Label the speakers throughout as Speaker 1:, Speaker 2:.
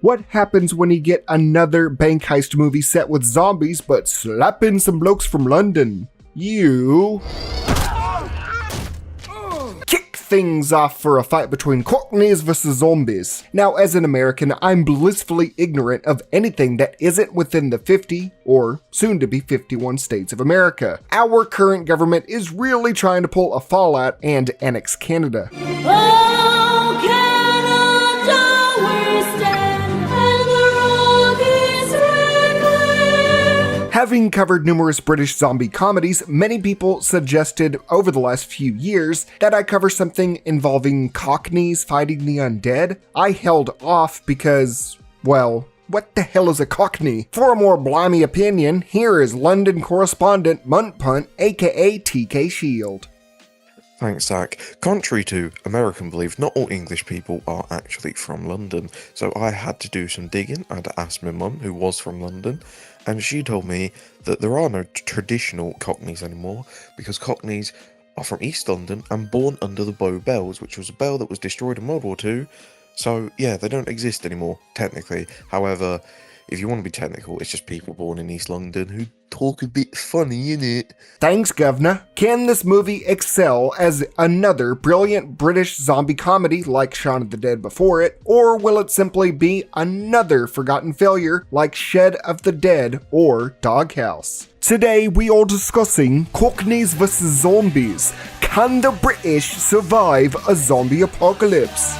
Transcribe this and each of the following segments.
Speaker 1: What happens when you get another bank heist movie set with zombies but slap in some blokes from London? You kick things off for a fight between Cockneys versus zombies. Now, as an American, I'm blissfully ignorant of anything that isn't within the 50 or soon to be 51 states of America. Our current government is really trying to pull a Fallout and annex Canada.
Speaker 2: Oh, Canada, we stand, and the rock is red.
Speaker 1: Having covered numerous British zombie comedies, many people suggested over the last few years that I cover something involving Cockneys fighting the undead. I held off because, well, what the hell is a Cockney? For a more blimey opinion, here is London correspondent Munt Punt, aka TK Shield.
Speaker 3: Thanks, Zach. Contrary to American belief, not all English people are actually from London, so I had to do some digging. I had to ask my mum, who was from London, and she told me that there are no traditional Cockneys anymore, because Cockneys are from East London and born under the Bow Bells, which was a bell that was destroyed in World War II, so yeah, they don't exist anymore, technically. However, if you want to be technical, it's just people born in East London who talk a bit funny, innit?
Speaker 1: Thanks, Governor. Can this movie excel as another brilliant British zombie comedy like Shaun of the Dead before it, or will it simply be another forgotten failure like Shed of the Dead or Doghouse? Today we are discussing Cockneys vs. Zombies. Can the British survive a zombie apocalypse?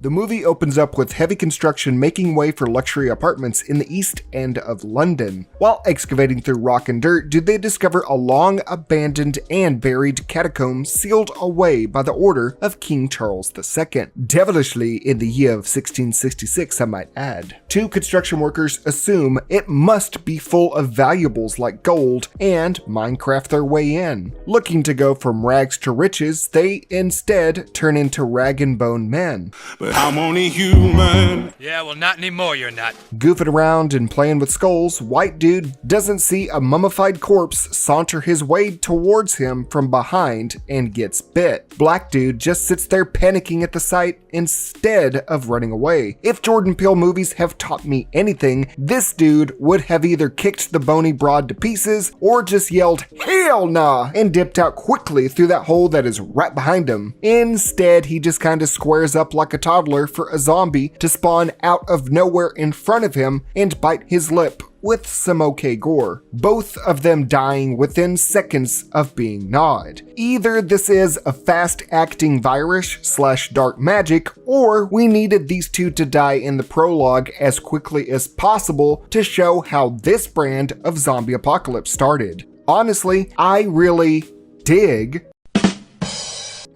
Speaker 1: The movie opens up with heavy construction making way for luxury apartments in the East End of London. While excavating through rock and dirt, do they discover a long abandoned and buried catacomb sealed away by the order of King Charles II. Devilishly in the year of 1666, I might add. Two construction workers assume it must be full of valuables like gold and Minecraft their way in. Looking to go from rags to riches, they instead turn into rag and bone men.
Speaker 4: But I'm only human.
Speaker 5: Yeah, well, not anymore, you're not.
Speaker 1: Goofing around and playing with skulls, white dude doesn't see a mummified corpse saunter his way towards him from behind and gets bit. Black dude just sits there panicking at the sight instead of running away. If Jordan Peele movies have taught me anything, this dude would have either kicked the bony broad to pieces or just yelled, "Hell nah!" and dipped out quickly through that hole that is right behind him. Instead, he just kinda squares up like a toddler for a zombie to spawn out of nowhere in front of him and bite his lip with some okay gore. Both of them dying within seconds of being gnawed. Either this is a fast-acting virus/dark magic, or we needed these two to die in the prologue as quickly as possible to show how this brand of zombie apocalypse started. Honestly, I really dig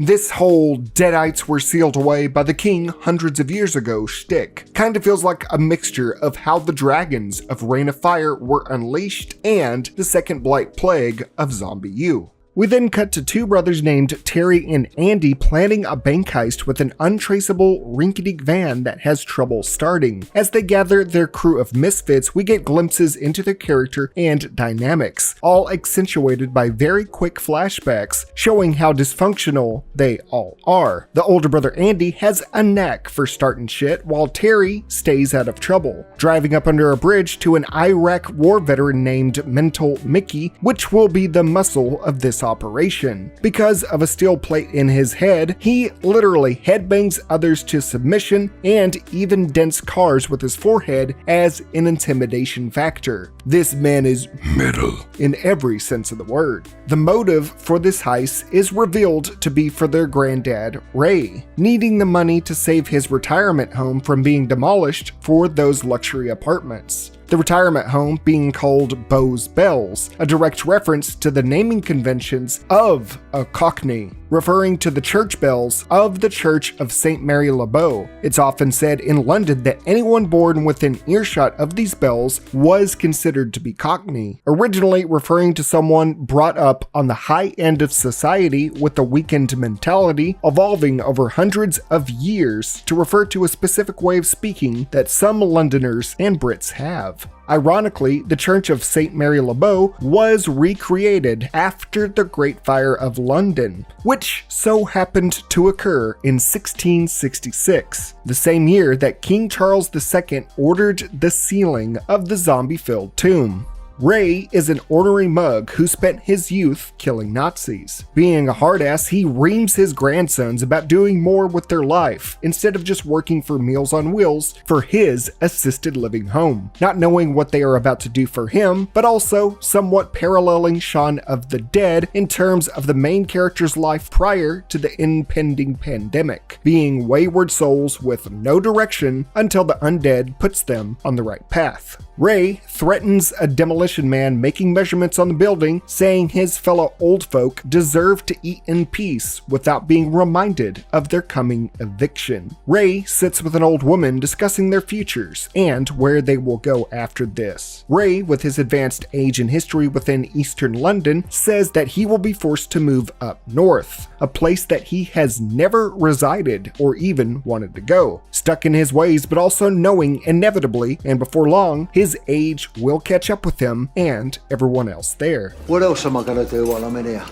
Speaker 1: this whole Deadites were sealed away by the king hundreds of years ago shtick. Kinda feels like a mixture of how the dragons of Reign of Fire were unleashed and the second blight plague of Zombie U. We then cut to two brothers named Terry and Andy planning a bank heist with an untraceable rinky-dink van that has trouble starting. As they gather their crew of misfits, we get glimpses into their character and dynamics, all accentuated by very quick flashbacks showing how dysfunctional they all are. The older brother Andy has a knack for starting shit while Terry stays out of trouble, driving up under a bridge to an Iraq war veteran named Mental Mickey, which will be the muscle of this operation. Because of a steel plate in his head, he literally headbangs others to submission and even dents cars with his forehead as an intimidation factor. This man is metal in every sense of the word. The motive for this heist is revealed to be for their granddad, Ray, needing the money to save his retirement home from being demolished for those luxury apartments. The retirement home being called Bow's Bells, a direct reference to the naming conventions of a Cockney, referring to the church bells of the Church of St. Mary Le Bow. It's often said in London that anyone born within earshot of these bells was considered to be Cockney, originally referring to someone brought up on the high end of society with a weakened mentality, evolving over hundreds of years to refer to a specific way of speaking that some Londoners and Brits have. Ironically, the Church of St. Mary Le Bow was recreated after the Great Fire of London, which so happened to occur in 1666, the same year that King Charles II ordered the sealing of the zombie-filled tomb. Ray is an ornery mug who spent his youth killing Nazis. Being a hard-ass, he reams his grandsons about doing more with their life instead of just working for Meals on Wheels for his assisted living home, not knowing what they are about to do for him, but also somewhat paralleling Shaun of the Dead in terms of the main character's life prior to the impending pandemic, being wayward souls with no direction until the undead puts them on the right path. Ray threatens a demolition man making measurements on the building, saying his fellow old folk deserve to eat in peace without being reminded of their coming eviction. Ray sits with an old woman discussing their futures and where they will go after this. Ray, with his advanced age and history within Eastern London, says that he will be forced to move up north, a place that he has never resided or even wanted to go. Stuck in his ways, but also knowing inevitably, and before long, his age will catch up with him and everyone else there.
Speaker 5: What else am I going to do while I'm in here?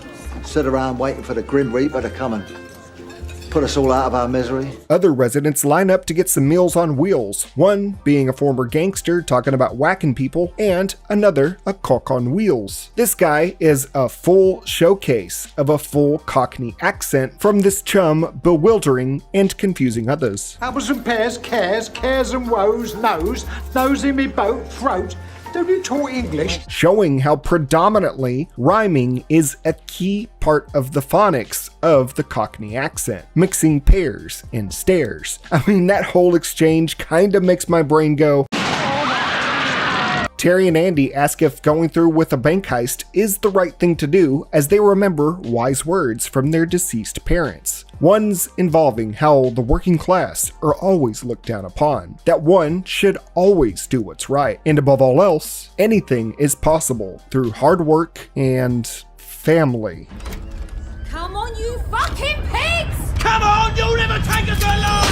Speaker 5: Sit around waiting for the Grim Reaper to come and put us all out of our misery?
Speaker 1: Other residents line up to get some meals on wheels, one being a former gangster talking about whacking people, and another a cock on wheels. This guy is a full showcase of a full Cockney accent from this chum bewildering and confusing others.
Speaker 6: Apples and pears, cares and woes, nose in me boat, throat. Don't you talk English?
Speaker 1: Showing how predominantly rhyming is a key part of the phonics of the Cockney accent, mixing pairs and stairs. I mean, that whole exchange kinda makes my brain go. Terry and Andy ask if going through with a bank heist is the right thing to do, as they remember wise words from their deceased parents. Ones involving how the working class are always looked down upon, that one should always do what's right, and above all else, anything is possible through hard work and family.
Speaker 2: Come on, you fucking pigs!
Speaker 4: Come on, you'll never take us alive!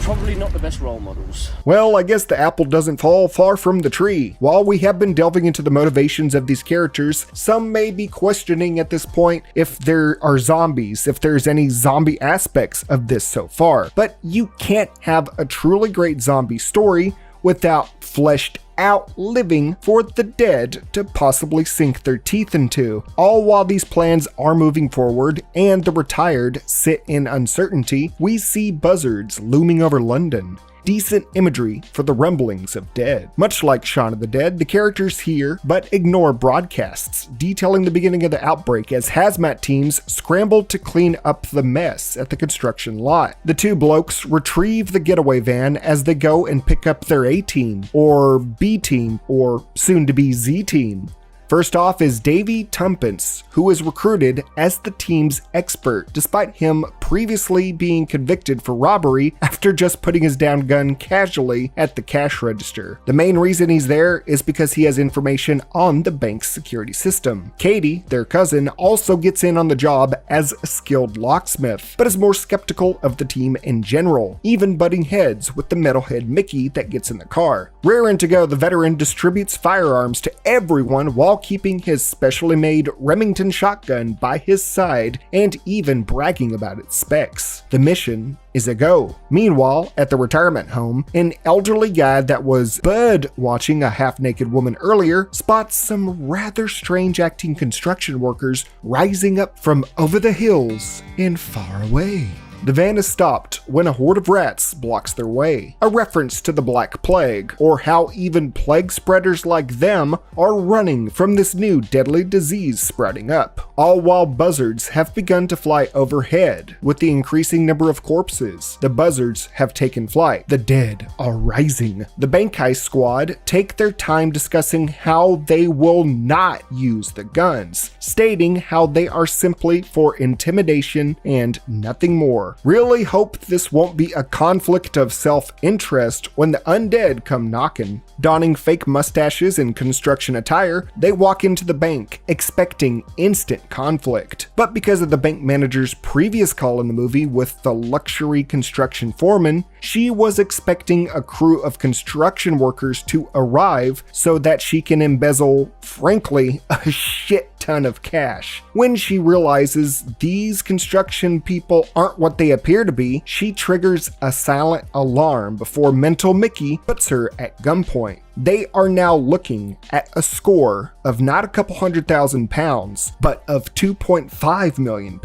Speaker 7: Probably not the best role models.
Speaker 1: Well, I guess the apple doesn't fall far from the tree. While we have been delving into the motivations of these characters, some may be questioning at this point if there are zombies, if there's any zombie aspects of this so far. But you can't have a truly great zombie story without fleshed out living for the dead to possibly sink their teeth into. All while these plans are moving forward and the retired sit in uncertainty, we see buzzards looming over London. Decent imagery for the rumblings of dead. Much like Shaun of the Dead, the characters hear but ignore broadcasts detailing the beginning of the outbreak as hazmat teams scramble to clean up the mess at the construction lot. The two blokes retrieve the getaway van as they go and pick up their A-team, or B-team, or soon-to-be Z-team. First off is Davy Tumpence, who is recruited as the team's expert, despite him previously being convicted for robbery after just putting his down gun casually at the cash register. The main reason he's there is because he has information on the bank's security system. Katie, their cousin, also gets in on the job as a skilled locksmith, but is more skeptical of the team in general, even butting heads with the metalhead Mickey that gets in the car. Raring to go, the veteran distributes firearms to everyone while keeping his specially made Remington shotgun by his side and even bragging about its specs. The mission is a go. Meanwhile, at the retirement home, an elderly guy that was bird watching a half-naked woman earlier spots some rather strange acting construction workers rising up from over the hills and far away. The van is stopped when a horde of rats blocks their way, a reference to the Black Plague, or how even plague spreaders like them are running from this new deadly disease sprouting up, all while buzzards have begun to fly overhead. With the increasing number of corpses, the buzzards have taken flight. The dead are rising. The bank heist squad take their time discussing how they will not use the guns, stating how they are simply for intimidation and nothing more. Really hope this won't be a conflict of self-interest when the undead come knocking. Donning fake mustaches and construction attire, they walk into the bank, expecting instant conflict. But because of the bank manager's previous call in the movie with the luxury construction foreman, She was expecting a crew of construction workers to arrive so that she can embezzle, frankly, a shit ton of cash. When she realizes these construction people aren't what they appear to be, she triggers a silent alarm before Mental Mickey puts her at gunpoint. They are now looking at a score of not a couple £100,000, but of £2.5 million.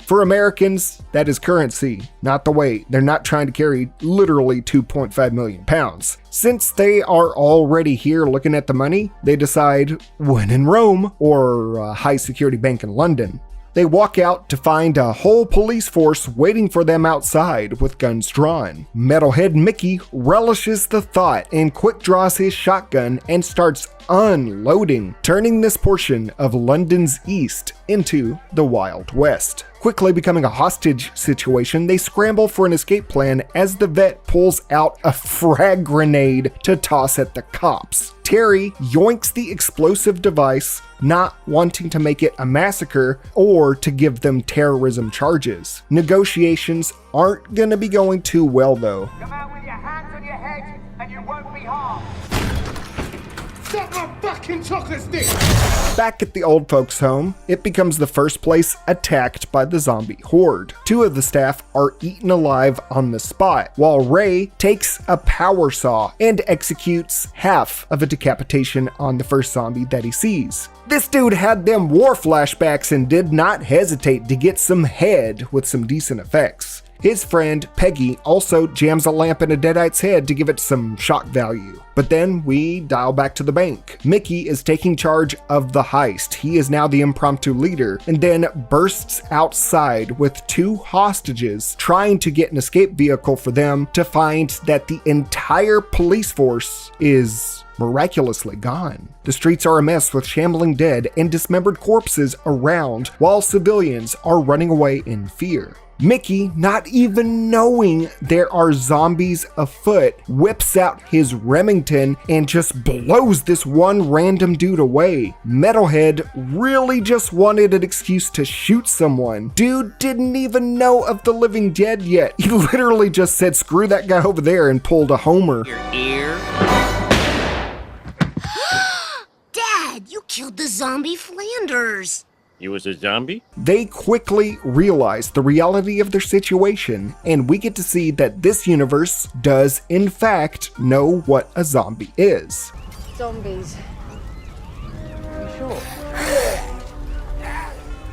Speaker 1: For Americans, that is currency, not the weight. They're not trying to carry literally £2.5 million. Since they are already here looking at the money, they decide, when in Rome, or a high security bank in London. They walk out to find a whole police force waiting for them outside with guns drawn. Metalhead Mickey relishes the thought and quick draws his shotgun and starts unloading, turning this portion of London's east into the Wild West. Quickly becoming a hostage situation, they scramble for an escape plan as the vet pulls out a frag grenade to toss at the cops. Terry yoinks the explosive device, not wanting to make it a massacre or to give them terrorism charges. Negotiations aren't gonna be going too well though.
Speaker 4: Come out with your hands on your head and you won't be harmed.
Speaker 6: Suck my fucking chocolate stick!
Speaker 1: Back at the old folks' home, it becomes the first place attacked by the zombie horde. 2 of the staff are eaten alive on the spot, while Ray takes a power saw and executes half of a decapitation on the first zombie that he sees. This dude had them war flashbacks and did not hesitate to get some head with some decent effects. His friend, Peggy, also jams a lamp in a deadite's head to give it some shock value. But then we dial back to the bank. Mickey is taking charge of the heist. He is now the impromptu leader, and then bursts outside with 2 hostages, trying to get an escape vehicle for them to find that the entire police force is miraculously gone. The streets are a mess with shambling dead and dismembered corpses around, while civilians are running away in fear. Mickey, not even knowing there are zombies afoot, whips out his Remington and just blows this one random dude away. Metalhead really just wanted an excuse to shoot someone. Dude didn't even know of the living dead yet. He literally just said, screw that guy over there, and pulled a Homer.
Speaker 7: Your ear.
Speaker 8: Dad, you killed the zombie Flanders.
Speaker 9: You was a zombie?
Speaker 1: They quickly realize the reality of their situation, and we get to see that this universe does in fact know what a zombie is.
Speaker 2: Zombies. You sure?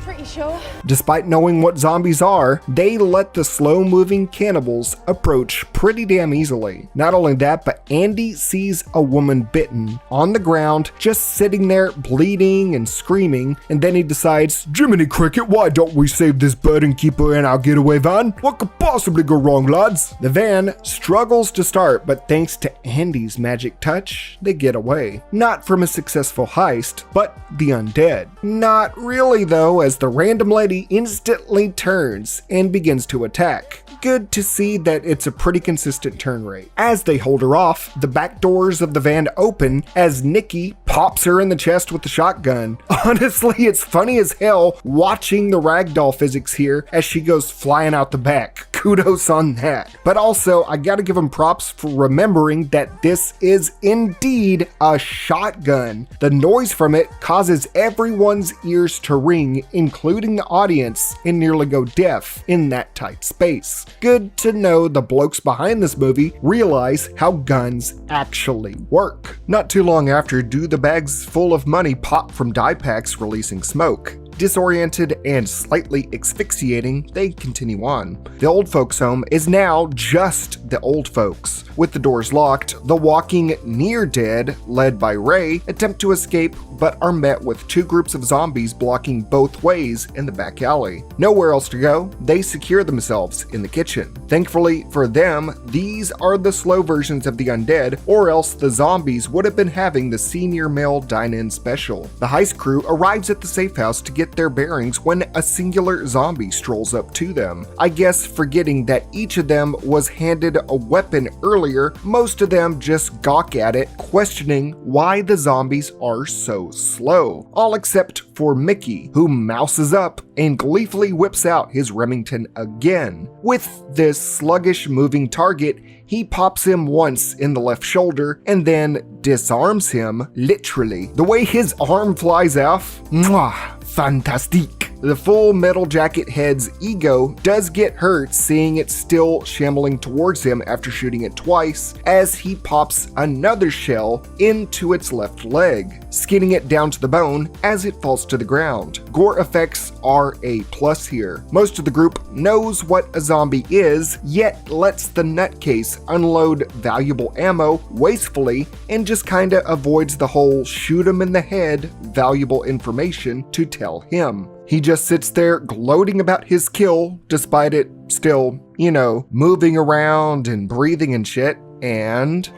Speaker 2: Pretty sure.
Speaker 1: Despite knowing what zombies are, they let the slow-moving cannibals approach pretty damn easily. Not only that, but Andy sees a woman bitten on the ground, just sitting there bleeding and screaming, and then he decides, Jiminy Cricket, why don't we save this bird and keep her in our getaway van? What could possibly go wrong, lads? The van struggles to start, but thanks to Andy's magic touch, they get away. Not from a successful heist, but the undead. Not really though, as the random lady instantly turns and begins to attack. Good to see that it's a pretty consistent turn rate. As they hold her off, the back doors of the van open as Nikki pops her in the chest with the shotgun. Honestly, it's funny as hell watching the ragdoll physics here as she goes flying out the back. Kudos on that. But also, I gotta give them props for remembering that this is indeed a shotgun. The noise from it causes everyone's ears to ring, including the audience, and nearly go deaf in that tight space. Good to know the blokes behind this movie realize how guns actually work. Not too long after, do the bags full of money pop from dye packs releasing smoke. Disoriented and slightly asphyxiating, they continue on. The old folks' home is now just the old folks. With the doors locked, the walking near dead, led by Ray, attempt to escape but are met with 2 groups of zombies blocking both ways in the back alley. Nowhere else to go, they secure themselves in the kitchen. Thankfully for them, these are the slow versions of the undead, or else the zombies would have been having the senior male dine-in special. The heist crew arrives at the safe house to get their bearings when a singular zombie strolls up to them, I guess forgetting that each of them was handed a weapon earlier, most of them just gawk at it, questioning why the zombies are so slow. All except for Mickey, who mouses up and gleefully whips out his Remington again. With this sluggish moving target, he pops him once in the left shoulder and then disarms him, literally. The way his arm flies off, mwah, fantastique. The Full Metal Jacket head's ego does get hurt seeing it still shambling towards him after shooting it twice, as he pops another shell into its left leg, skinning it down to the bone as it falls to the ground. Gore effects are a plus here. Most of the group knows what a zombie is, yet lets the nutcase unload valuable ammo wastefully and just kinda avoids the whole shoot him in the head valuable information to tell him. He just sits there gloating about his kill, despite it still, moving around and breathing and shit, and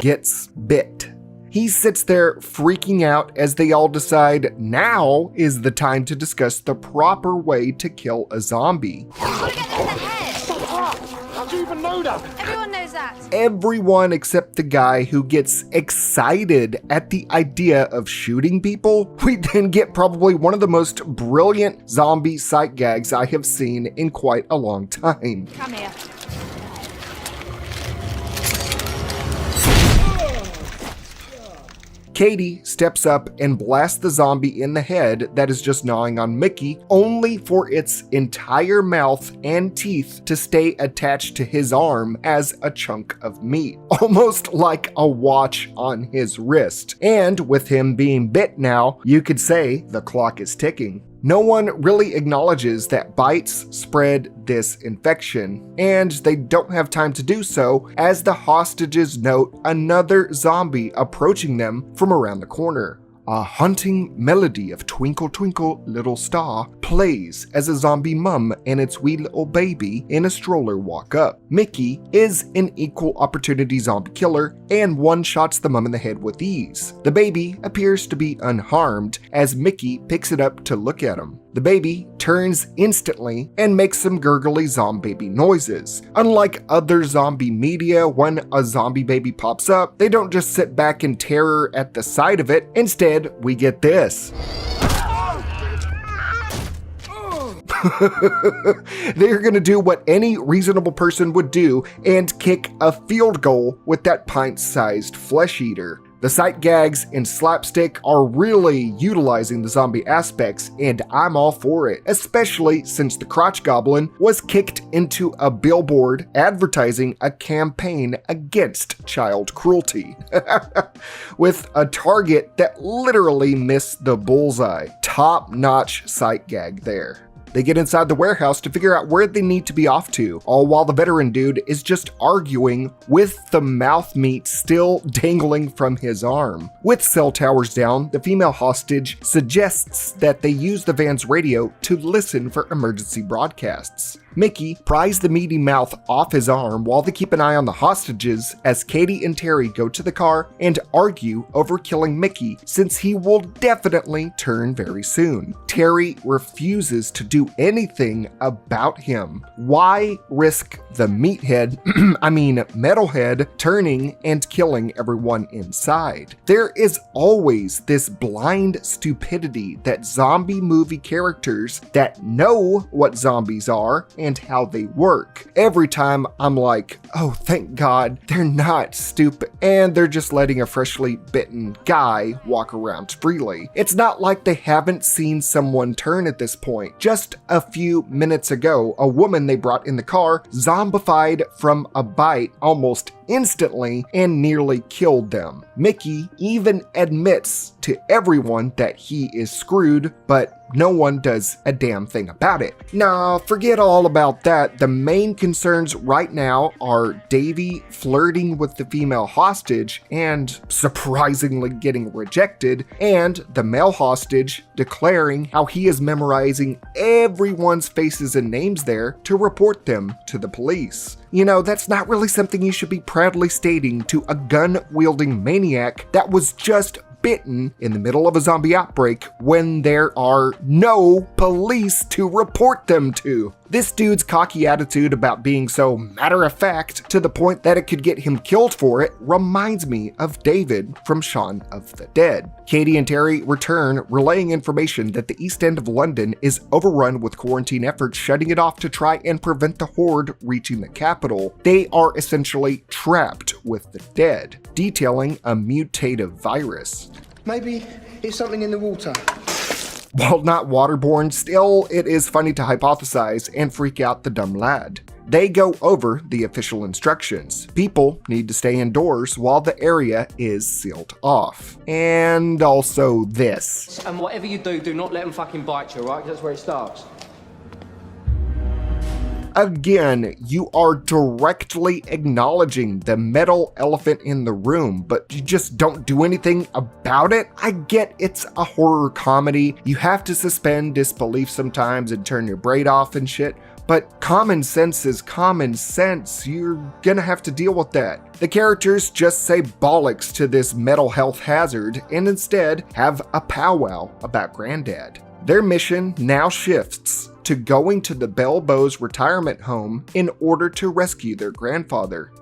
Speaker 1: gets bit. He sits there freaking out as they all decide now is the time to discuss the proper way to kill a zombie.
Speaker 6: How'd you even know that?
Speaker 2: Everyone knows that.
Speaker 1: Everyone except the guy who gets excited at the idea of shooting people. We then get probably one of the most brilliant zombie sight gags I have seen in quite a long time.
Speaker 2: Come here.
Speaker 1: Katie steps up and blasts the zombie in the head that is just gnawing on Mickey, only for its entire mouth and teeth to stay attached to his arm as a chunk of meat, almost like a watch on his wrist. And with him being bit now, you could say the clock is ticking. No one really acknowledges that bites spread this infection, and they don't have time to do so as the hostages note another zombie approaching them from around the corner. A haunting melody of Twinkle Twinkle Little Star plays as a zombie mum and its wee little baby in a stroller walk up. Mickey is an equal opportunity zombie killer and one-shots the mum in the head with ease. The baby appears to be unharmed as Mickey picks it up to look at him. The baby turns instantly and makes some gurgly zombie baby noises. Unlike other zombie media, when a zombie baby pops up, they don't just sit back in terror at the sight of it. Instead, we get this. They're gonna do what any reasonable person would do and kick a field goal with that pint-sized flesh eater. The sight gags and slapstick are really utilizing the zombie aspects, and I'm all for it, especially since the crotch goblin was kicked into a billboard advertising a campaign against child cruelty, with a target that literally missed the bullseye. Top-notch sight gag there. They get inside the warehouse to figure out where they need to be off to, all while the veteran dude is just arguing with the mouth meat still dangling from his arm. With cell towers down, the female hostage suggests that they use the van's radio to listen for emergency broadcasts. Mickey pries the meaty mouth off his arm while they keep an eye on the hostages as Katie and Terry go to the car and argue over killing Mickey since he will definitely turn very soon. Terry refuses to do anything about him. Why risk the meathead, metalhead, turning and killing everyone inside? There is always this blind stupidity that zombie movie characters that know what zombies are and how they work. Every time I'm like, oh, thank God, they're not stupid, and they're just letting a freshly bitten guy walk around freely. It's not like they haven't seen someone turn at this point. Just a few minutes ago, a woman they brought in the car zombified from a bite almost instantly and nearly killed them. Mickey even admits to everyone that he is screwed, but no one does a damn thing about it. Nah, forget all about that. The main concerns right now are Davy flirting with the female hostage and surprisingly getting rejected, and the male hostage declaring how he is memorizing everyone's faces and names there to report them to the police. You know, that's not really something you should be proudly stating to a gun-wielding maniac that was just bitten in the middle of a zombie outbreak when there are no police to report them to. This dude's cocky attitude about being so matter-of-fact to the point that it could get him killed for it reminds me of David from Shaun of the Dead. Katie and Terry return, relaying information that the East End of London is overrun with quarantine efforts shutting it off to try and prevent the horde reaching the capital. They are essentially trapped with the dead, detailing a mutative virus.
Speaker 9: Maybe it's something in the water.
Speaker 1: While not waterborne, still it is funny to hypothesize and freak out the dumb lad. They go over the official instructions. People need to stay indoors while the area is sealed off. And also this.
Speaker 7: And whatever you do, do not let them fucking bite you, right? That's where it starts.
Speaker 1: Again, you are directly acknowledging the metal elephant in the room, but you just don't do anything about it? I get it's a horror comedy. You have to suspend disbelief sometimes and turn your brain off and shit, but common sense is common sense. You're gonna have to deal with that. The characters just say bollocks to this mental health hazard and instead have a powwow about Granddad. Their mission now shifts to going to the Belbows retirement home in order to rescue their grandfather.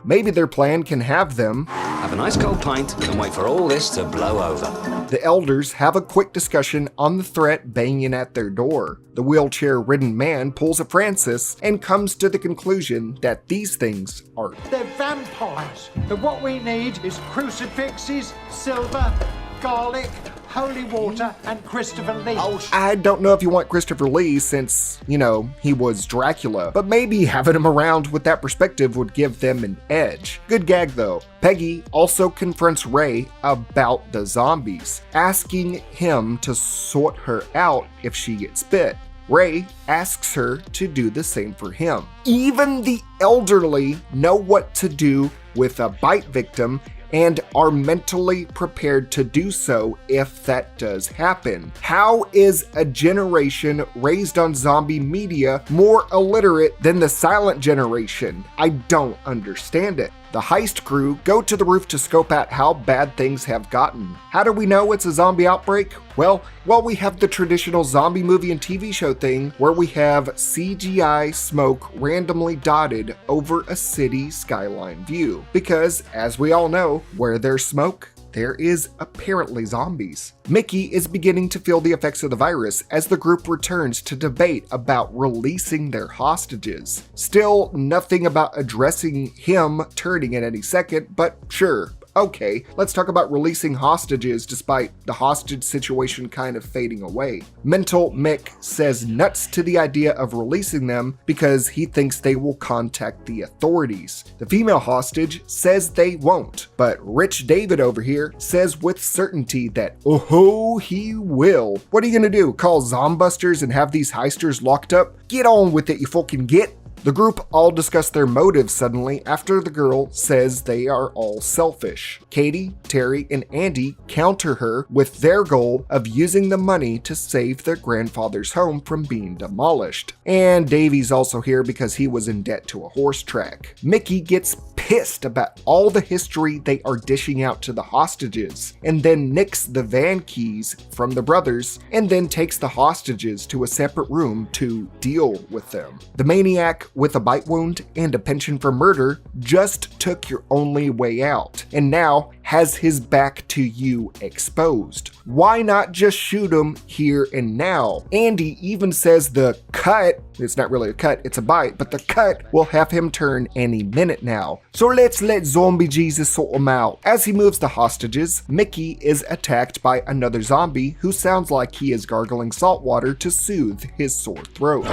Speaker 1: Maybe their plan can have them
Speaker 10: have a nice cold pint and wait for all this to blow over.
Speaker 1: The elders have a quick discussion on the threat banging at their door. The wheelchair-ridden man pulls a Francis and comes to the conclusion that these things are
Speaker 6: They're vampires. But what we need is crucifixes, silver, garlic, holy water, and Christopher Lee.
Speaker 1: I don't know if you want Christopher Lee since, he was Dracula, but maybe having him around with that perspective would give them an edge. Good gag though. Peggy also confronts Ray about the zombies, asking him to sort her out if she gets bit. Ray asks her to do the same for him. Even the elderly know what to do with a bite victim and are mentally prepared to do so if that does happen. How is a generation raised on zombie media more illiterate than the silent generation? I don't understand it. The heist crew go to the roof to scope out how bad things have gotten. How do we know it's a zombie outbreak? Well, we have the traditional zombie movie and TV show thing where we have CGI smoke randomly dotted over a city skyline view. Because, as we all know, where there's smoke, there is apparently zombies. Mickey is beginning to feel the effects of the virus as the group returns to debate about releasing their hostages. Still nothing about addressing him turning at any second, but sure. Okay, let's talk about releasing hostages despite the hostage situation kind of fading away. Mental Mick says nuts to the idea of releasing them because he thinks they will contact the authorities. The female hostage says they won't, but Rich David over here says with certainty that, oh, he will. What are you gonna do, call Zombusters and have these heisters locked up? Get on with it, you fucking git. The group all discuss their motives suddenly after the girl says they are all selfish. Katie, Terry, and Andy counter her with their goal of using the money to save their grandfather's home from being demolished. And Davy's also here because he was in debt to a horse track. Mickey gets pissed about all the history they are dishing out to the hostages, and then nicks the van keys from the brothers, and then takes the hostages to a separate room to deal with them. The maniac with a bite wound and a penchant for murder just took your only way out, and now has his back to you exposed. Why not just shoot him here and now? Andy even says the cut, it's not really a cut, it's a bite, but the cut will have him turn any minute now. So let's let Zombie Jesus sort him out. As he moves the hostages, Mickey is attacked by another zombie who sounds like he is gargling salt water to soothe his sore throat.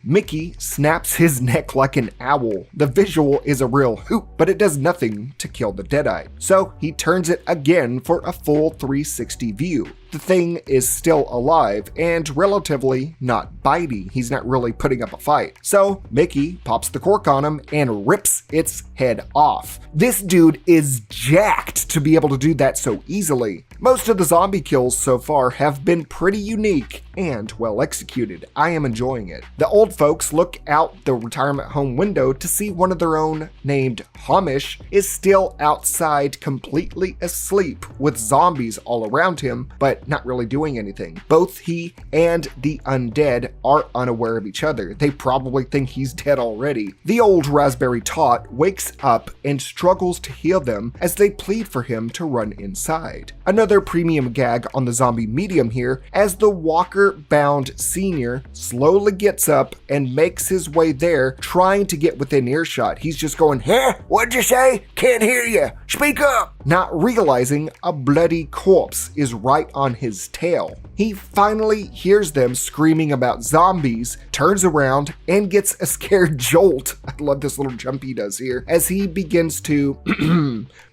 Speaker 1: Mickey snaps his neck like an owl. The visual is a real hoot, but it does nothing to kill the Deadite. So he turns it again for a full 360 view. The thing is still alive and relatively not bitey. He's not really putting up a fight. So Mickey pops the cork on him and rips its head off. This dude is jacked to be able to do that so easily. Most of the zombie kills so far have been pretty unique and well executed. I am enjoying it. The old folks look out the retirement home window to see one of their own, named Hamish, is still outside completely asleep with zombies all around him, but not really doing anything. Both he and the undead are unaware of each other. They probably think he's dead already. The old raspberry tot wakes up and struggles to heal them as they plead for him to run inside. Another premium gag on the zombie medium here, as the walker-bound senior slowly gets up and makes his way there, trying to get within earshot. He's just going, "Huh? What'd you say? Can't hear you. Speak up!" Not realizing a bloody corpse is right on his tail. He finally hears them screaming about zombies, turns around, and gets a scared jolt. I love this little jump he does here as he begins to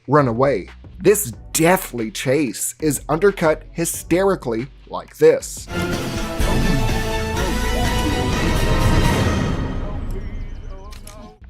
Speaker 1: run away. This deathly chase is undercut hysterically like this.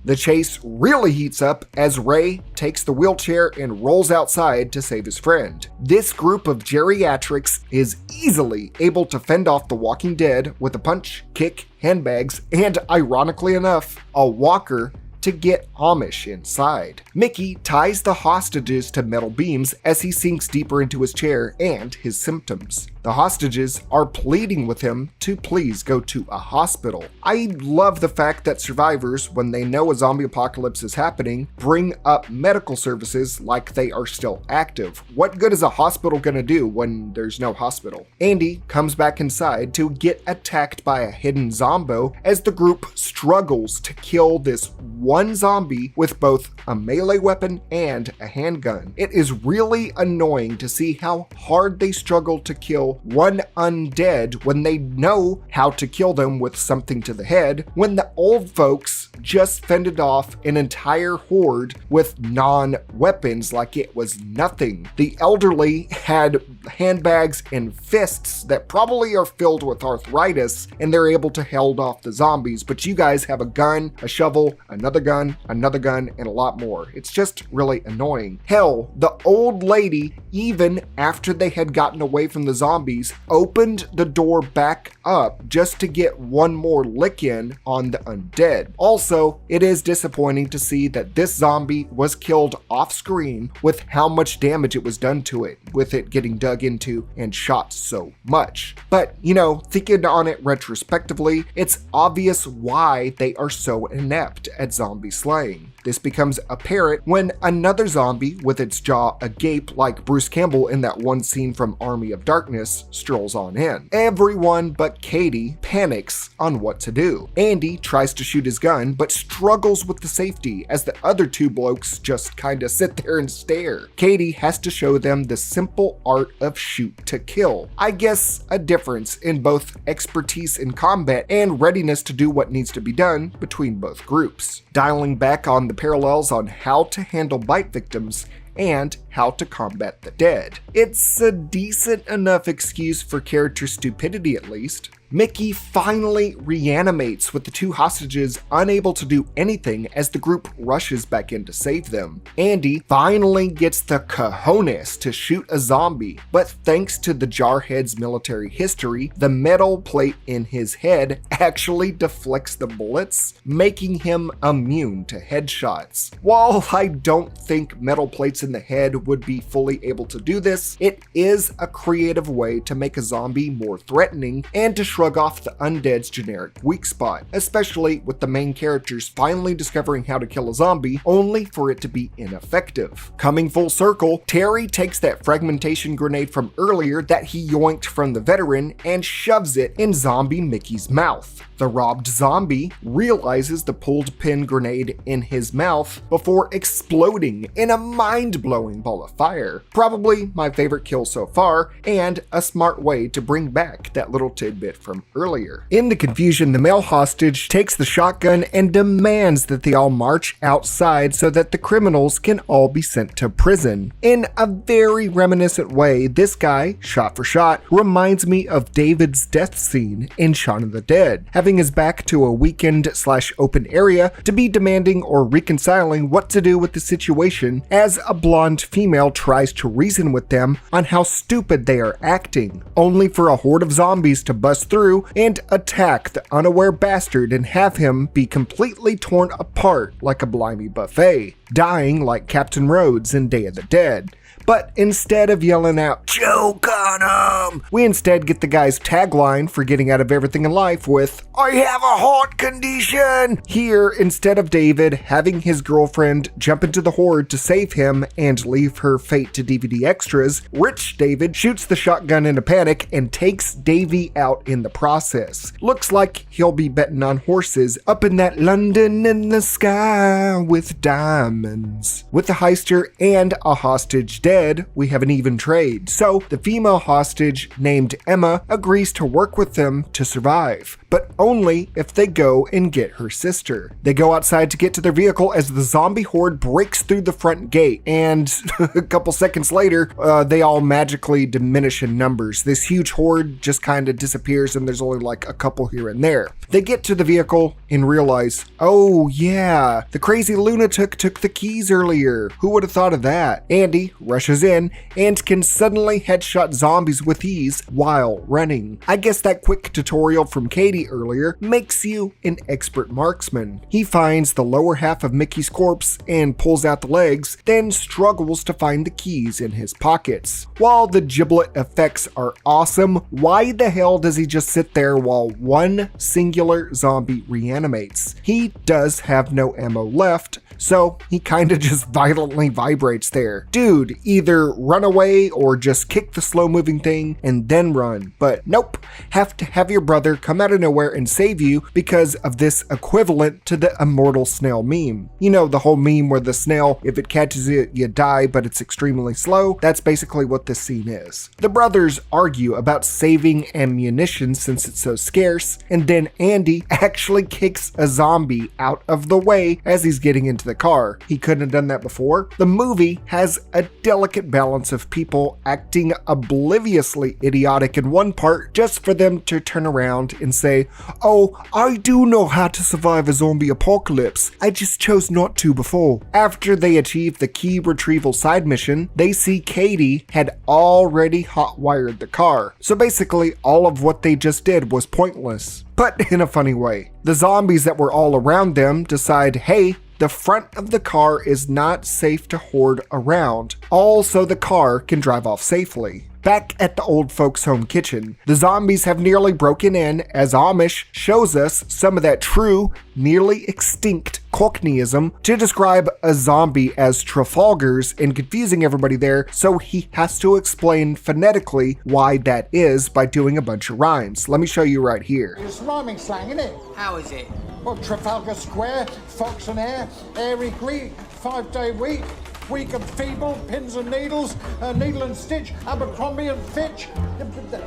Speaker 1: The chase really heats up as Ray takes the wheelchair and rolls outside to save his friend. This group of geriatrics is easily able to fend off the Walking Dead with a punch, kick, handbags, and ironically enough, a walker to get Amish inside. Mickey ties the hostages to metal beams as he sinks deeper into his chair and his symptoms. The hostages are pleading with him to please go to a hospital. I love the fact that survivors, when they know a zombie apocalypse is happening, bring up medical services like they are still active. What good is a hospital gonna do when there's no hospital? Andy comes back inside to get attacked by a hidden zombo as the group struggles to kill this one zombie with both a melee weapon and a handgun. It is really annoying to see how hard they struggle to kill one undead when they know how to kill them with something to the head, when the old folks just fended off an entire horde with non-weapons like it was nothing. The elderly had handbags and fists that probably are filled with arthritis, and they're able to hold off the zombies, but you guys have a gun, a shovel, another gun, and a lot more. It's just really annoying. Hell, the old lady, even after they had gotten away from the zombies, opened the door back up just to get one more lick in on the undead. Also, it is disappointing to see that this zombie was killed off screen with how much damage it was done to it, with it getting dug into and shot so much. But, thinking on it retrospectively, it's obvious why they are so inept at zombie slaying. This becomes apparent when another zombie with its jaw agape like Bruce Campbell in that one scene from Army of Darkness strolls on in. Everyone but Katie panics on what to do. Andy tries to shoot his gun but struggles with the safety as the other two blokes just kinda sit there and stare. Katie has to show them the simple art of shoot to kill. I guess a difference in both expertise in combat and readiness to do what needs to be done between both groups. Dialing back on the parallels on how to handle bite victims and how to combat the dead. It's a decent enough excuse for character stupidity at least. Mickey finally reanimates with the two hostages unable to do anything as the group rushes back in to save them. Andy finally gets the cojones to shoot a zombie, but thanks to the Jarhead's military history, the metal plate in his head actually deflects the bullets, making him immune to headshots. While I don't think metal plates in the head would be fully able to do this, it is a creative way to make a zombie more threatening and to shrug off the undead's generic weak spot, especially with the main characters finally discovering how to kill a zombie only for it to be ineffective. Coming full circle, Terry takes that fragmentation grenade from earlier that he yoinked from the veteran and shoves it in zombie Mickey's mouth. The robbed zombie realizes the pulled pin grenade in his mouth before exploding in a mind-blowing ball of fire. Probably my favorite kill so far, and a smart way to bring back that little tidbit from earlier. In the confusion, the male hostage takes the shotgun and demands that they all march outside so that the criminals can all be sent to prison. In a very reminiscent way, this guy, shot for shot, reminds me of David's death scene in Shaun of the Dead, having his back to a weakened/open area to be demanding or reconciling what to do with the situation as a blonde female female tries to reason with them on how stupid they are acting, only for a horde of zombies to bust through and attack the unaware bastard and have him be completely torn apart like a blimey buffet, dying like Captain Rhodes in Day of the Dead. But instead of yelling out, "Choke on him!" we instead get the guy's tagline for getting out of everything in life with, "I have a heart condition!" Here, instead of David having his girlfriend jump into the horde to save him and leave her fate to DVD extras, rich David shoots the shotgun in a panic and takes Davy out in the process. Looks like he'll be betting on horses up in that London in the sky with diamonds. With the heister and a hostage dead, we have an even trade. So the female hostage named Emma agrees to work with them to survive, but only if they go and get her sister. They go outside to get to their vehicle as the zombie horde breaks through the front gate, and a couple seconds later, they all magically diminish in numbers. This huge horde just kind of disappears and there's only like a couple here and there. They get to the vehicle and realize, oh yeah, the crazy lunatic took the keys earlier. Who would have thought of that? Andy rushes in and can suddenly headshot zombies with ease while running. I guess that quick tutorial from Katie earlier makes you an expert marksman. He finds the lower half of Mickey's corpse and pulls out the legs, then struggles to find the keys in his pockets. While the giblet effects are awesome, why the hell does he just sit there while one singular zombie reanimates? He does have no ammo left, so he kinda just violently vibrates there. Dude, either run away or just kick the slow moving thing and then run. But nope, have to have your brother come out of nowhere and save you because of this equivalent to the immortal snail meme. You know, the whole meme where the snail, if it catches you, you die, but it's extremely slow. That's basically what this scene is. The brothers argue about saving ammunition since it's so scarce, and then Andy actually kicks a zombie out of the way as he's getting into the car. He couldn't have done that before. The movie has a delicate balance of people acting obliviously idiotic in one part just for them to turn around and say, "Oh, I do know how to survive a zombie apocalypse. I just chose not to before." After they achieve the key retrieval side mission, they see Katie had already hotwired the car. So basically, all of what they just did was pointless, but in a funny way. The zombies that were all around them decide, hey, the front of the car is not safe to hoard around, all so the car can drive off safely. Back at the old folks' home kitchen, the zombies have nearly broken in as Amish shows us some of that true, nearly extinct Cockneyism to describe a zombie as Trafalgar's and confusing everybody there, so he has to explain phonetically why that is by doing a bunch of rhymes. Let me show you right here.
Speaker 6: It's rhyming slang, isn't it?
Speaker 4: How is it?
Speaker 6: Well, Trafalgar Square, Fox and Air, Airy Greek, 5-day week, weak and feeble, pins and needles, needle and stitch, Abercrombie and Fitch,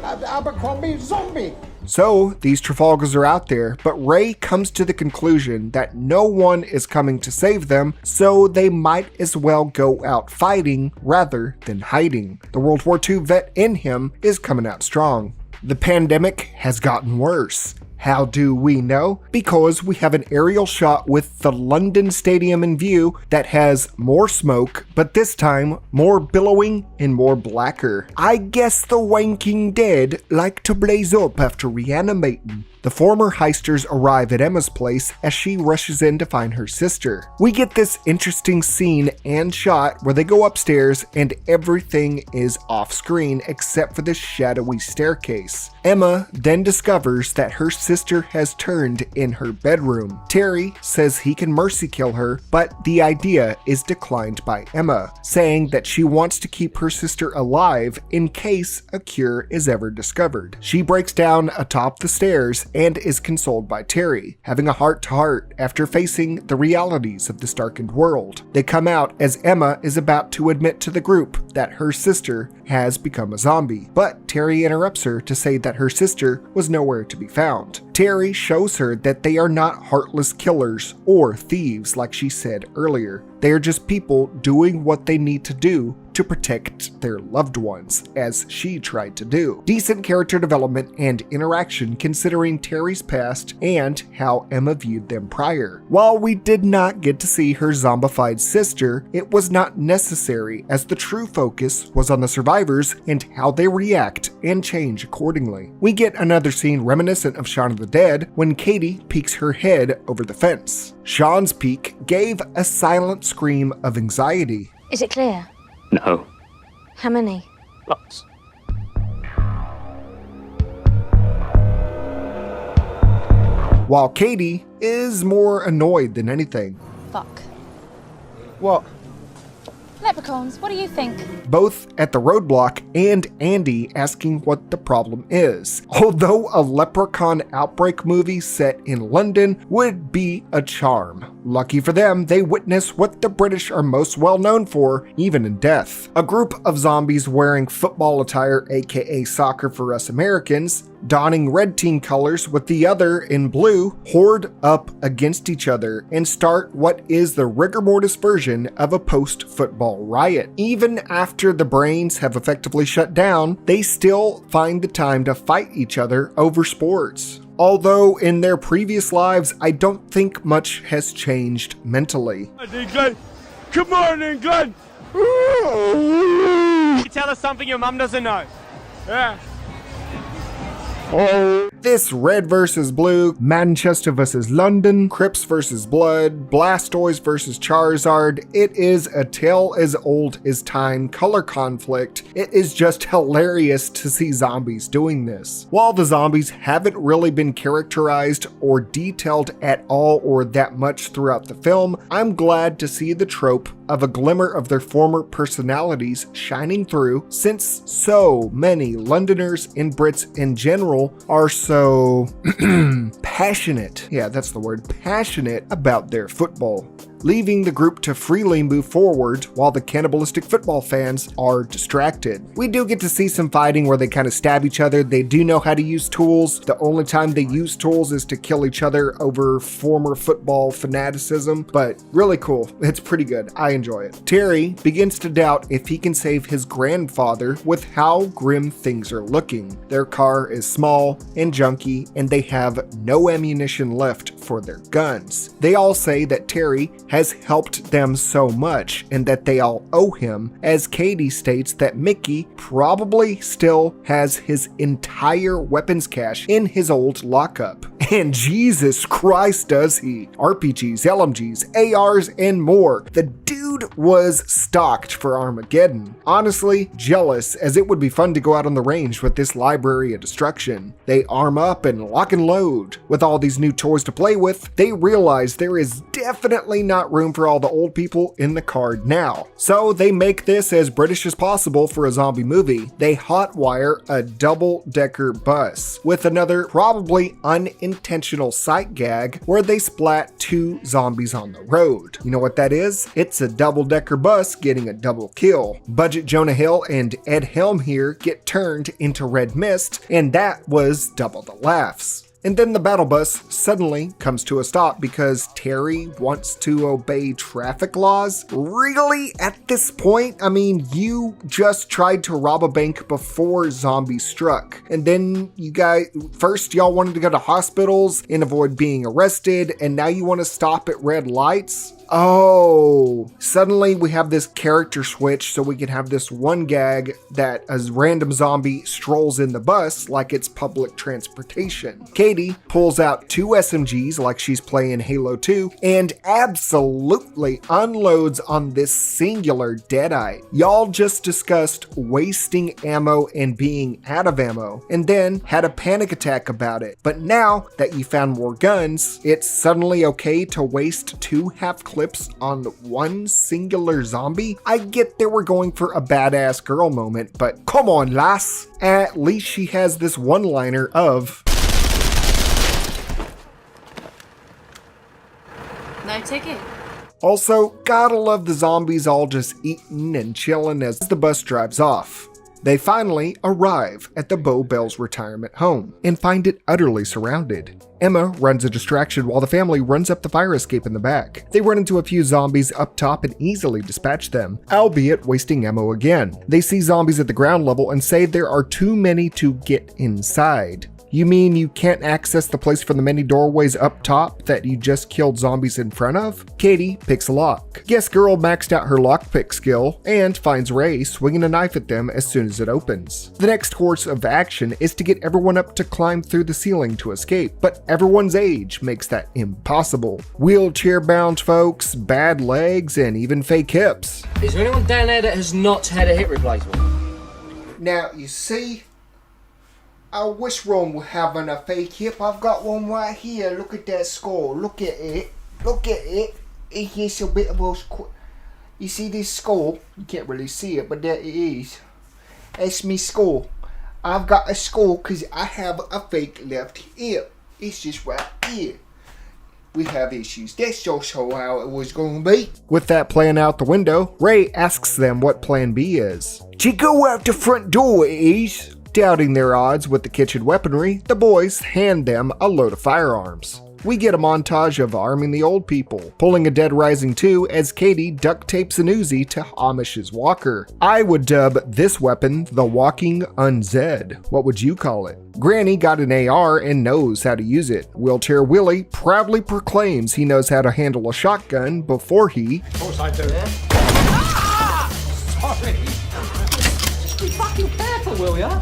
Speaker 6: Abercrombie zombie.
Speaker 1: So these Trafalgars are out there, but Ray comes to the conclusion that no one is coming to save them, so they might as well go out fighting rather than hiding. The World War II vet in him is coming out strong. The pandemic has gotten worse. How do we know? Because we have an aerial shot with the London Stadium in view that has more smoke, but this time more billowing and more blacker. I guess the wanking dead like to blaze up after reanimating. The former heisters arrive at Emma's place as she rushes in to find her sister. We get this interesting scene and shot where they go upstairs and everything is off screen except for the shadowy staircase. Emma then discovers that her sister has turned in her bedroom. Terry says he can mercy kill her, but the idea is declined by Emma, saying that she wants to keep her sister alive in case a cure is ever discovered. She breaks down atop the stairs and is consoled by Terry, having a heart-to-heart after facing the realities of this darkened world. They come out as Emma is about to admit to the group that her sister has become a zombie, but Terry interrupts her to say that her sister was nowhere to be found. Terry shows her that they are not heartless killers or thieves like she said earlier. They are just people doing what they need to do to protect their loved ones, as she tried to do. Decent character development and interaction considering Terry's past and how Emma viewed them prior. While we did not get to see her zombified sister, it was not necessary, as the true focus was on the survivors and how they react and change accordingly. We get another scene reminiscent of Shaun of the Dead when Katie peeks her head over the fence. Sean's peek gave a silent scream of anxiety.
Speaker 11: Is it clear?
Speaker 10: No.
Speaker 11: How many?
Speaker 10: Lots.
Speaker 1: While Katie is more annoyed than anything.
Speaker 11: Fuck.
Speaker 9: What?
Speaker 11: Leprechauns, what do you think?
Speaker 1: Both at the roadblock and Andy asking what the problem is. Although a leprechaun outbreak movie set in London would be a charm. Lucky for them, they witness what the British are most well known for, even in death. A group of zombies wearing football attire, aka soccer for us Americans, donning red team colors with the other in blue, horde up against each other and start what is the rigor mortis version of a post-football riot. Even after the brains have effectively shut down, they still find the time to fight each other over sports. Although in their previous lives, I don't think much has changed mentally.
Speaker 4: Come on, England! You tell us something your mum doesn't know. Yeah.
Speaker 1: This red versus blue, Manchester versus London, Crips versus Blood, Blastoise versus Charizard, it is a tale as old as time color conflict. It is just hilarious to see zombies doing this. While the zombies haven't really been characterized or detailed at all or that much throughout the film, I'm glad to see the trope of a glimmer of their former personalities shining through, since so many Londoners and Brits in general are so passionate, yeah, that's the word, passionate about their football, leaving the group to freely move forward while the cannibalistic football fans are distracted. We do get to see some fighting where they kind of stab each other. They do know how to use tools. The only time they use tools is to kill each other over former football fanaticism, but really cool. It's pretty good. I enjoy it. Terry begins to doubt if he can save his grandfather with how grim things are looking. Their car is small and junky, and they have no ammunition left for their guns. They all say that Terry has helped them so much and that they all owe him, as Katie states that Mickey probably still has his entire weapons cache in his old lockup. And Jesus Christ does he. RPGs, LMGs, ARs, and more. The dude was stocked for Armageddon. Honestly, jealous, as it would be fun to go out on the range with this library of destruction. They arm up and lock and load. With all these new toys to play with, they realize there is definitely not room for all the old people in the card now. So they make this as British as possible for a zombie movie. They hotwire a double-decker bus with another probably unintentional sight gag where they splat 2 zombies on the road. You know what that is? It's a double-decker bus getting a double kill. Budget Jonah Hill and Ed Helm here get turned into red mist, and that was double the laughs. And then the battle bus suddenly comes to a stop because Terry wants to obey traffic laws? Really? At this point? I mean, you just tried to rob a bank before zombies struck. And then first y'all wanted to go to hospitals and avoid being arrested, and now you want to stop at red lights? Oh, suddenly we have this character switch so we can have this one gag that a random zombie strolls in the bus like it's public transportation. Katie pulls out 2 SMGs like she's playing Halo 2 and absolutely unloads on this singular deadite. Y'all just discussed wasting ammo and being out of ammo and then had a panic attack about it. But now that you found more guns, it's suddenly okay to waste 2 half clips on one singular zombie? I get they were going for a badass girl moment, but come on, lass. At least she has this one-liner of,
Speaker 11: No ticket.
Speaker 1: Also, gotta love the zombies all just eating and chilling as the bus drives off. They finally arrive at the Bow Bells retirement home and find it utterly surrounded. Emma runs a distraction while the family runs up the fire escape in the back. They run into a few zombies up top and easily dispatch them, albeit wasting ammo again. They see zombies at the ground level and say there are too many to get inside. You mean you can't access the place from the many doorways up top that you just killed zombies in front of? Katie picks a lock. Yes Girl maxed out her lockpick skill and finds Ray swinging a knife at them as soon as it opens. The next course of action is to get everyone up to climb through the ceiling to escape, but everyone's age makes that impossible. Wheelchair-bound folks, bad legs, and even fake hips.
Speaker 7: Is there anyone down there that has not had a hip replacement?
Speaker 12: Now, you see, I wish one were having a fake hip. I've got one right here. Look at that skull. Look at it. Look at it. It's a bit of a... You see this skull? You can't really see it, but there it is. That's me skull. I've got a skull because I have a fake left hip. It's just right here. We have issues. That's just how it was going to be.
Speaker 1: With that plan out the window, Ray asks them what plan B is.
Speaker 12: To go out the front door, it is.
Speaker 1: Doubting their odds with the kitchen weaponry, the boys hand them a load of firearms. We get a montage of arming the old people, pulling a Dead Rising 2 as Katie duct tapes an Uzi to Amish's walker. I would dub this weapon the Walking Unzed. What would you call it? Granny got an AR and knows how to use it. Wheelchair Willie proudly proclaims he knows how to handle a shotgun before he...
Speaker 6: Of course I do. Sorry.
Speaker 7: Just be fucking careful, will ya?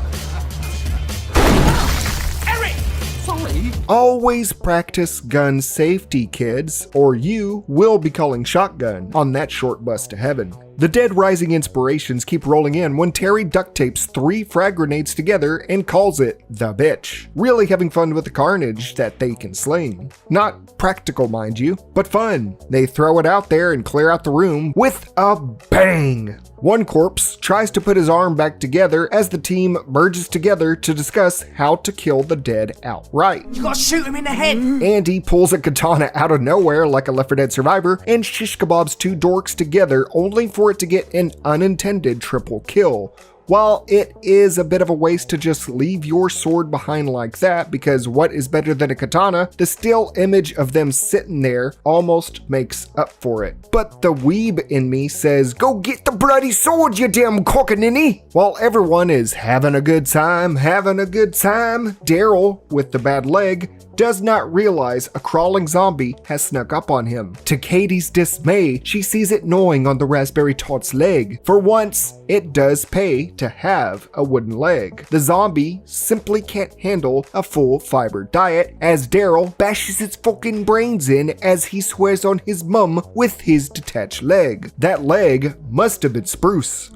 Speaker 1: Always practice gun safety, kids, or you will be calling shotgun on that short bus to heaven. The Dead Rising inspirations keep rolling in when Terry duct tapes 3 frag grenades together and calls it the bitch. Really having fun with the carnage that they can sling. Not practical, mind you, but fun. They throw it out there and clear out the room with a bang. One corpse tries to put his arm back together as the team merges together to discuss how to kill the dead outright.
Speaker 2: You gotta shoot him in the head.
Speaker 1: Andy pulls a katana out of nowhere like a Left 4 Dead survivor and shish kebabs 2 dorks together only for it to get an unintended triple kill. While it is a bit of a waste to just leave your sword behind like that, because what is better than a katana, the still image of them sitting there almost makes up for it. But the weeb in me says, go get the bloody sword, you damn cockaninny! While everyone is having a good time, Daryl, with the bad leg, does not realize a crawling zombie has snuck up on him. To Katie's dismay, she sees it gnawing on the raspberry tot's leg. For once, it does pay to have a wooden leg. The zombie simply can't handle a full fiber diet as Daryl bashes its fucking brains in as he swears on his mum with his detached leg. That leg must have been spruce.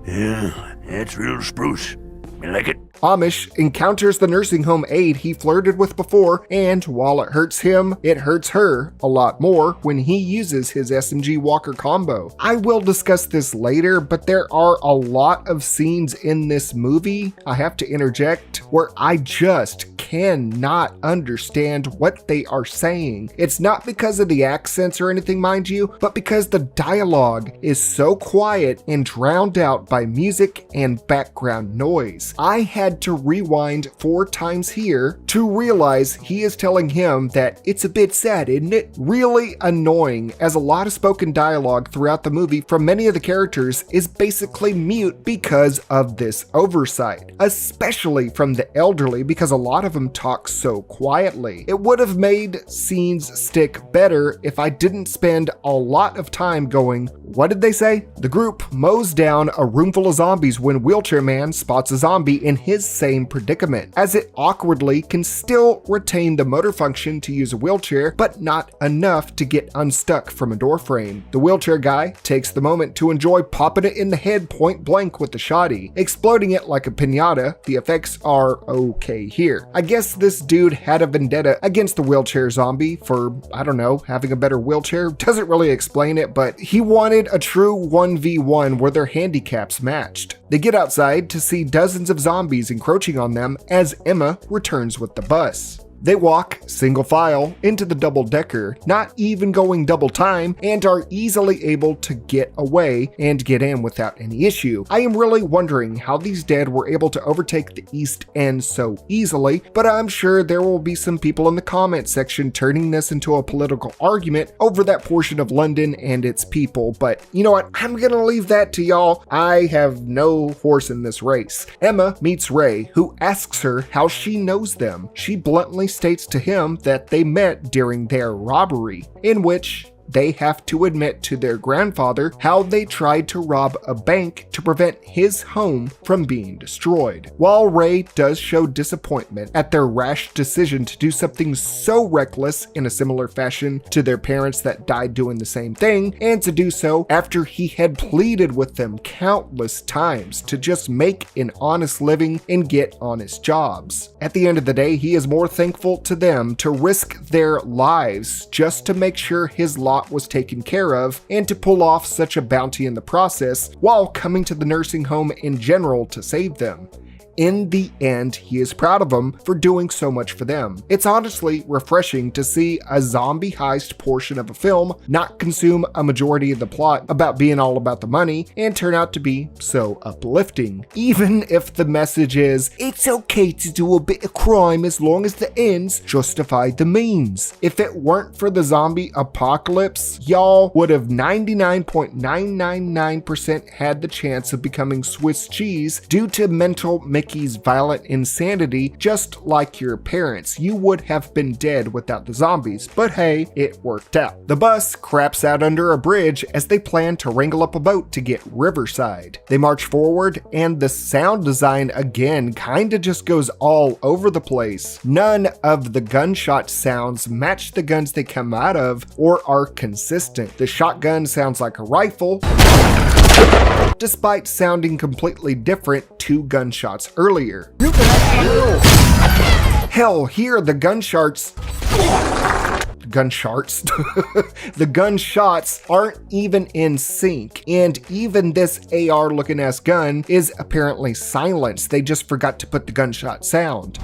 Speaker 13: Yeah, that's real spruce. You like it?
Speaker 1: Amish encounters the nursing home aide he flirted with before, and while it hurts him, it hurts her a lot more when he uses his SMG Walker combo. I will discuss this later, but there are a lot of scenes in this movie, I have to interject, where I just cannot understand what they are saying. It's not because of the accents or anything, mind you, but because the dialogue is so quiet and drowned out by music and background noise. I had to rewind 4 times here to realize he is telling him that it's a bit sad, isn't it? Really annoying, as a lot of spoken dialogue throughout the movie from many of the characters is basically mute because of this oversight, especially from the elderly because a lot of them talk so quietly. It would have made scenes stick better if I didn't spend a lot of time going, what did they say? The group mows down a room full of zombies when Wheelchair Man spots a zombie in his same predicament, as it awkwardly can still retain the motor function to use a wheelchair, but not enough to get unstuck from a door frame. The wheelchair guy takes the moment to enjoy popping it in the head point blank with the shotty, exploding it like a piñata. The effects are okay here. I guess this dude had a vendetta against the wheelchair zombie for, I don't know, having a better wheelchair. Doesn't really explain it, but he wanted a true 1v1 where their handicaps matched. They get outside to see dozens of zombies encroaching on them as Emma returns with the bus. They walk single file into the double-decker, not even going double time, and are easily able to get away and get in without any issue. I am really wondering how these dead were able to overtake the East End so easily, but I'm sure there will be some people in the comment section turning this into a political argument over that portion of London and its people, but you know what, I'm gonna leave that to y'all. I have no horse in this race. Emma meets Ray, who asks her how she knows them. She bluntly states to him that they met during their robbery, in which they have to admit to their grandfather how they tried to rob a bank to prevent his home from being destroyed. While Ray does show disappointment at their rash decision to do something so reckless in a similar fashion to their parents that died doing the same thing, and to do so after he had pleaded with them countless times to just make an honest living and get honest jobs. At the end of the day, he is more thankful to them to risk their lives just to make sure his lot was taken care of and to pull off such a bounty in the process, while coming to the nursing home in general to save them. In the end, he is proud of them for doing so much for them. It's honestly refreshing to see a zombie heist portion of a film not consume a majority of the plot about being all about the money and turn out to be so uplifting. Even if the message is, it's okay to do a bit of crime as long as the ends justify the means. If it weren't for the zombie apocalypse, y'all would have 99.999% had the chance of becoming Swiss cheese due to mental Mickey's violent insanity, just like your parents. You would have been dead without the zombies, but hey, it worked out. The bus craps out under a bridge as they plan to wrangle up a boat to get riverside. They march forward, and the sound design again kinda just goes all over the place. None of the gunshot sounds match the guns they come out of or are consistent. The shotgun sounds like a rifle, despite sounding completely different 2 gunshots earlier. Hell, here the gunshots the gunshots aren't even in sync, and even this AR looking ass gun is apparently silenced. They just forgot to put the gunshot sound.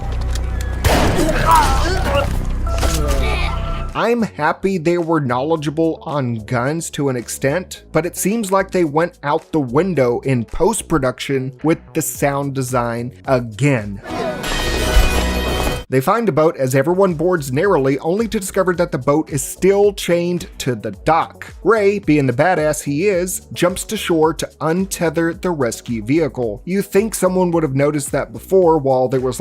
Speaker 1: I'm happy they were knowledgeable on guns to an extent, but it seems like they went out the window in post-production with the sound design again. They find a boat as everyone boards narrowly, only to discover that the boat is still chained to the dock. Ray, being the badass he is, jumps to shore to untether the rescue vehicle. You think someone would have noticed that before while there was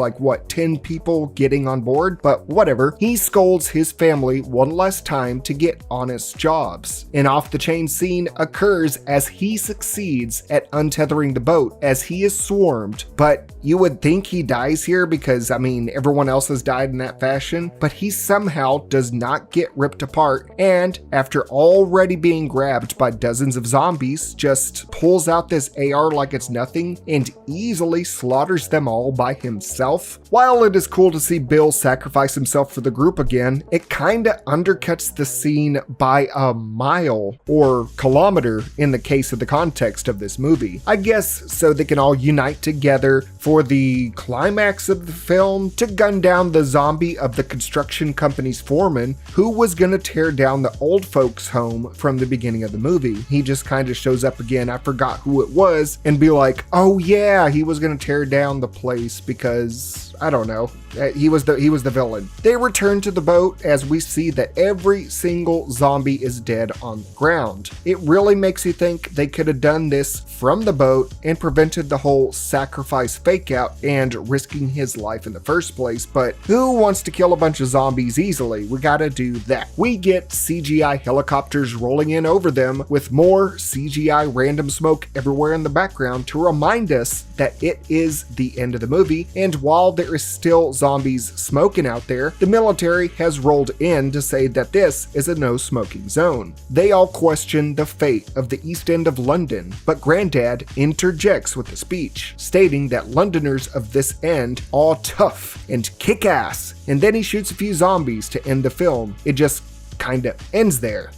Speaker 1: 10 people getting on board, but whatever. He scolds his family one last time to get honest jobs. An off-the-chain scene occurs as he succeeds at untethering the boat as he is swarmed, but you would think he dies here because, everyone else has died in that fashion, but he somehow does not get ripped apart, and after already being grabbed by dozens of zombies, just pulls out this AR like it's nothing and easily slaughters them all by himself. While it is cool to see Bill sacrifice himself for the group again, it kinda undercuts the scene by a mile, or kilometer in the case of the context of this movie. I guess so they can all unite together for the climax of the film to gun down the zombie of the construction company's foreman, who was gonna tear down the old folks' home from the beginning of the movie. He just kind of shows up again, I forgot who it was, and be like, oh yeah, he was gonna tear down the place because, I don't know, he was the villain. They return to the boat as we see that every single zombie is dead on the ground. It really makes you think they could have done this from the boat and prevented the whole sacrifice fake out and risking his life in the first place, but who wants to kill a bunch of zombies easily? We gotta do that. We get CGI helicopters rolling in over them with more CGI random smoke everywhere in the background to remind us that it is the end of the movie, and while there is still zombies smoking out there, the military has rolled in to say that this is a no smoking zone. They all question the fate of the East End of London, but Granddad interjects with a speech, stating that Londoners of this end are tough and kick ass, and then he shoots a few zombies to end the film. It just kinda ends there.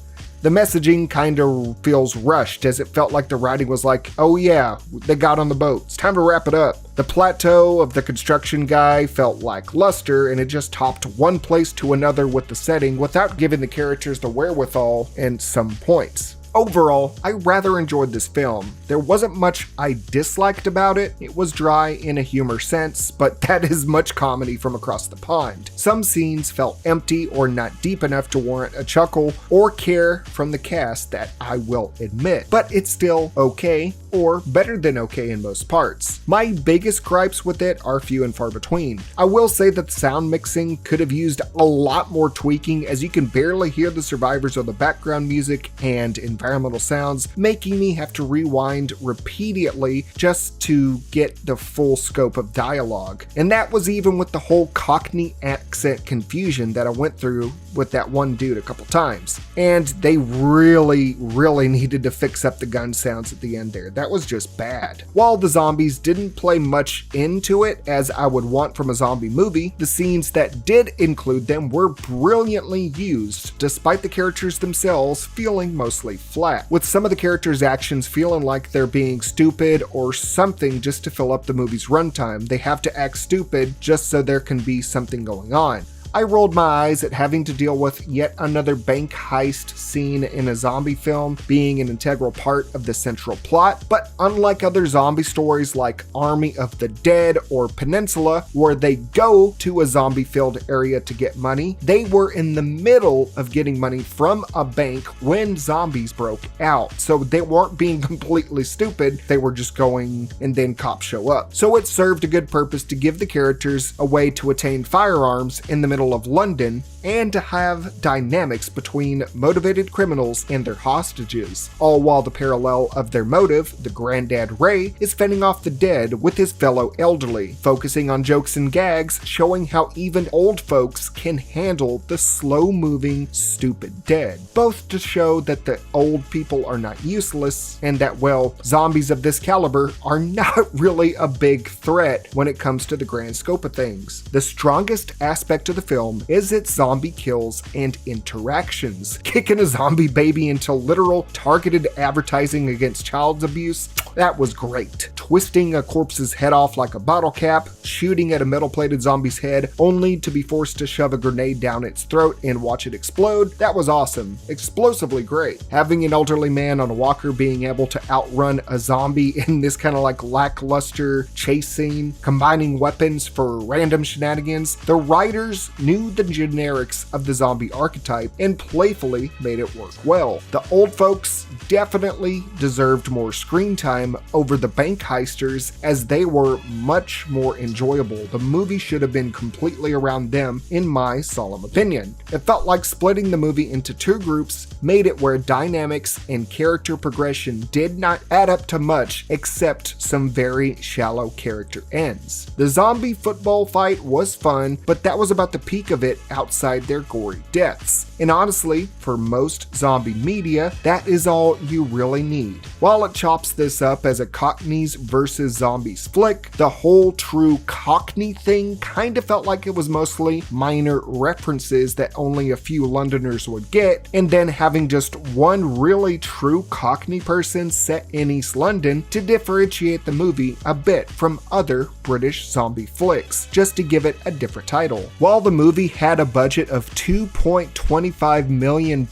Speaker 1: The messaging kind of feels rushed, as it felt like the writing was like, oh yeah, they got on the boat, it's time to wrap it up. The plateau of the construction guy felt lackluster, and it just hopped one place to another with the setting without giving the characters the wherewithal in some points. Overall, I rather enjoyed this film. There wasn't much I disliked about it. It was dry in a humor sense, but that is much comedy from across the pond. Some scenes felt empty or not deep enough to warrant a chuckle or care from the cast, that I will admit. But it's still okay, or better than okay in most parts. My biggest gripes with it are few and far between. I will say that the sound mixing could have used a lot more tweaking, as you can barely hear the survivors of the background music and environmental sounds, making me have to rewind repeatedly just to get the full scope of dialogue. And that was even with the whole Cockney accent confusion that I went through with that one dude a couple times. And they really needed to fix up the gun sounds at the end there. That was just bad. While the zombies didn't play much into it as I would want from a zombie movie, the scenes that did include them were brilliantly used, despite the characters themselves feeling mostly flat, with some of the characters' actions feeling like they're being stupid or something just to fill up the movie's runtime. They have to act stupid just so there can be something going on. I rolled my eyes at having to deal with yet another bank heist scene in a zombie film being an integral part of the central plot, but unlike other zombie stories like Army of the Dead or Peninsula, where they go to a zombie-filled area to get money, they were in the middle of getting money from a bank when zombies broke out. So they weren't being completely stupid, they were just going and then cops show up. So it served a good purpose to give the characters a way to attain firearms in the middle of London, and to have dynamics between motivated criminals and their hostages, all while the parallel of their motive, the granddad Ray, is fending off the dead with his fellow elderly, focusing on jokes and gags, showing how even old folks can handle the slow-moving, stupid dead, both to show that the old people are not useless, and that, well, zombies of this caliber are not really a big threat when it comes to the grand scope of things. The strongest aspect of the film is its zombie kills and interactions. Kicking a zombie baby into literal targeted advertising against child abuse, that was great. Twisting a corpse's head off like a bottle cap, shooting at a metal-plated zombie's head only to be forced to shove a grenade down its throat and watch it explode, that was awesome. Explosively great. Having an elderly man on a walker being able to outrun a zombie in this kind of like lackluster chase scene, combining weapons for random shenanigans, the writers knew the generics of the zombie archetype and playfully made it work well. The old folks definitely deserved more screen time over the bank heisters, as they were much more enjoyable. The movie should have been completely around them, in my solemn opinion. It felt like splitting the movie into two groups made it where dynamics and character progression did not add up to much except some very shallow character ends. The zombie football fight was fun, but that was about the peak of it outside their gory deaths. And honestly, for most zombie media, that is all you really need. While it chops this up as a Cockneys versus zombies flick, the whole true Cockney thing kind of felt like it was mostly minor references that only a few Londoners would get, and then having just one really true Cockney person set in East London to differentiate the movie a bit from other British zombie flicks, just to give it a different title. While the movie had a budget of £2.25 million,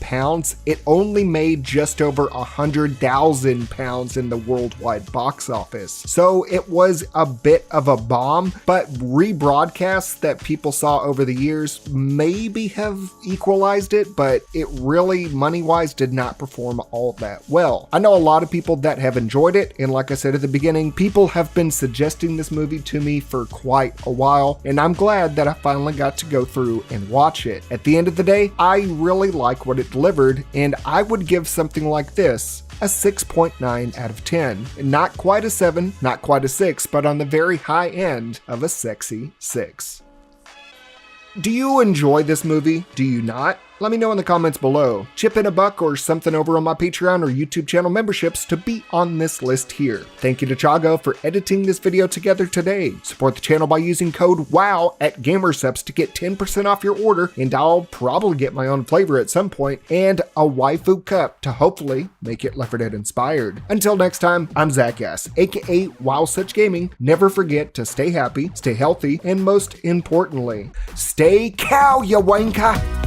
Speaker 1: it only made just over £100,000 in the worldwide box office. So it was a bit of a bomb, but rebroadcasts that people saw over the years maybe have equalized it, but it really, money-wise, did not perform all that well. I know a lot of people that have enjoyed it, and like I said at the beginning, people have been suggesting this movie to me for quite a while, and I'm glad that I finally got to go through and watch it. At the end of the day, I really like what it delivered, and I would give something like this a 6.9 out of 10. Not quite a 7, not quite a 6, but on the very high end of a sexy 6. Do you enjoy this movie? Do you not? Let me know in the comments below. Chip in a buck or something over on my Patreon or YouTube channel memberships to be on this list here. Thank you to Chago for editing this video together today. Support the channel by using code WOW at Gamersupps to get 10% off your order, and I'll probably get my own flavor at some point, and a waifu cup to hopefully make it Left 4 Dead inspired. Until next time, I'm Zach S, aka Wow Such Gaming. Never forget to stay happy, stay healthy, and most importantly, stay cow, you wanker!